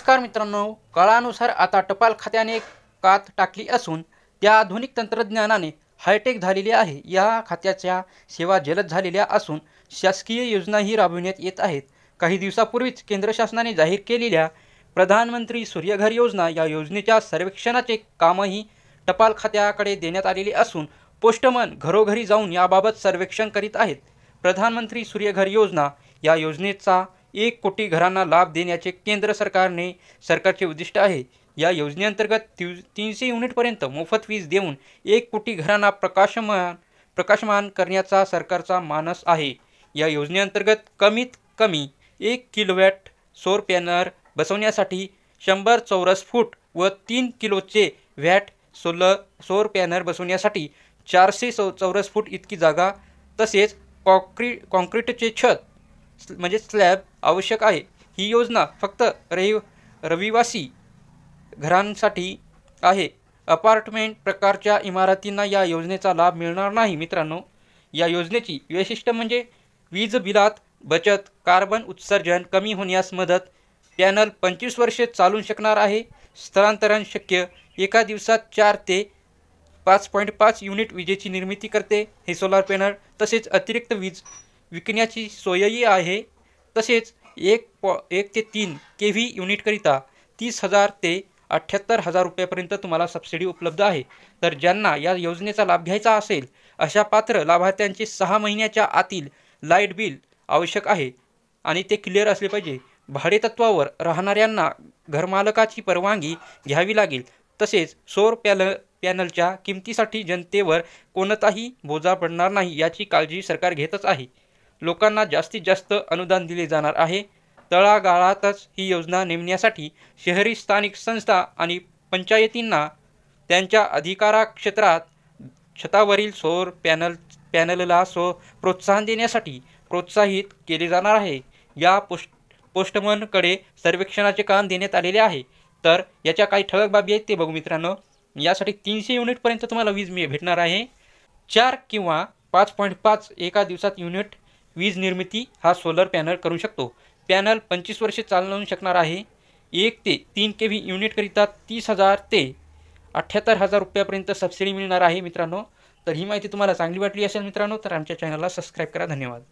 नमस्कार मित्रांनो, काळानुसार आता टपाल खात्याने कात टाकली असून त्या आधुनिक तंत्रज्ञानाने हायटेक झालेली आहे। या खात्याच्या सेवा जलद झालेल्या असून शासकीय योजनाही राबविण्यात येत आहेत। काही दिवसापूर्वीच केंद्र शासनाने जाहीर केलेल्या प्रधानमंत्री सूर्यघर योजना या योजनेच्या सर्वेक्षणाचे कामही टपाल खात्याकडे देण्यात आलेले असून पोस्टमन घरोघरी जाऊन याबाबत सर्वेक्षण करीत आहेत। प्रधानमंत्री सूर्यघर योजना या योजनेचा 1 कोटी घरांना लाभ देण्याचे केंद्र सरकारचे उद्दिष्ट आहे। या योजनेअंतर्गत 300 युनिटपर्यंत मोफत वीज देऊन 1 कोटी घरांना प्रकाशमान करण्याचा सरकारचा मानस आहे। या योजनेअंतर्गत कमीत कमी 1 किलोवॅट सौर पॅनल बसवण्यासाठी 100 चौरस फूट व 3 किलोचे वॅट सौर पॅनल बसवण्यासाठी 400 चौरस फूट इतकी जागा तसेच कॉन्क्रीटचे छत म्हणजे स्लॅब आवश्यक आहे। ही योजना फक्त रहिवासी घरांसाठी आहे। अपार्टमेंट प्रकारच्या इमारतींना या योजनेचा लाभ मिळणार नाही। मित्रांनो, या योजनेची वैशिष्ट्य म्हणजे वीज बिलात बचत, कार्बन उत्सर्जन कमी होण्यास मदत, पॅनल 25 वर्षे चालू शकणार आहे, स्थलांतरण शक्य, एका दिवसात 4 ते 5.5 युनिट विजेची निर्मिती करते हे सोलार पॅनल, तसेच अतिरिक्त वीज विकण्याची सोयही आहे। तसेच 1 ते 3 केव्ही युनिटकरिता 30,000 ते 78,000 रुपयापर्यंत तुम्हाला सबसिडी उपलब्ध आहे। तर ज्यांना या योजनेचा लाभ घ्यायचा असेल अशा पात्र लाभार्थ्यांचे 6 महिन्याच्या आतील लाईट बिल आवश्यक आहे आणि ते क्लिअर असले पाहिजे। भाडेतत्वावर राहणाऱ्यांना घरमालकाची परवानगी घ्यावी लागेल। तसेच सौर पॅनलच्या किमतीसाठी जनतेवर कोणताही बोजा पडणार नाही याची काळजी सरकार घेतच आहे। लोकांना जास्तीत जास्त अनुदान दिले जाणार आहे। तळागाळातच ही योजना नेमण्यासाठी शहरी स्थानिक संस्था आणि पंचायतींना त्यांच्या अधिकारक्षेत्रात छतावरील सौर पॅनलला प्रोत्साहन देण्यासाठी प्रोत्साहित केले जाणार आहे। या पोस्टमनकडे सर्वेक्षणाचे काम देण्यात आलेले आहे। तर याच्या काही ठळक बाबी आहेत ते बघू मित्रांनो। यासाठी 300 युनिटपर्यंत तुम्हाला वीज भेटणार आहे। 4 किंवा 5.5 एका दिवसात युनिट वीज निर्मिती हा सोलर पॅनल करू शकतो। पॅनल 25 वर्षे चालवू शकणार आहे। 1 ते 3 केव्ही युनिटकरिता 30,000 ते 78,000 रुपयापर्यंत सबसिडी मिळणार आहे मित्रांनो। तर ही माहिती तुम्हाला चांगली वाटली असेल मित्रांनो तर आमच्या चॅनलला सबस्क्राईब करा। धन्यवाद।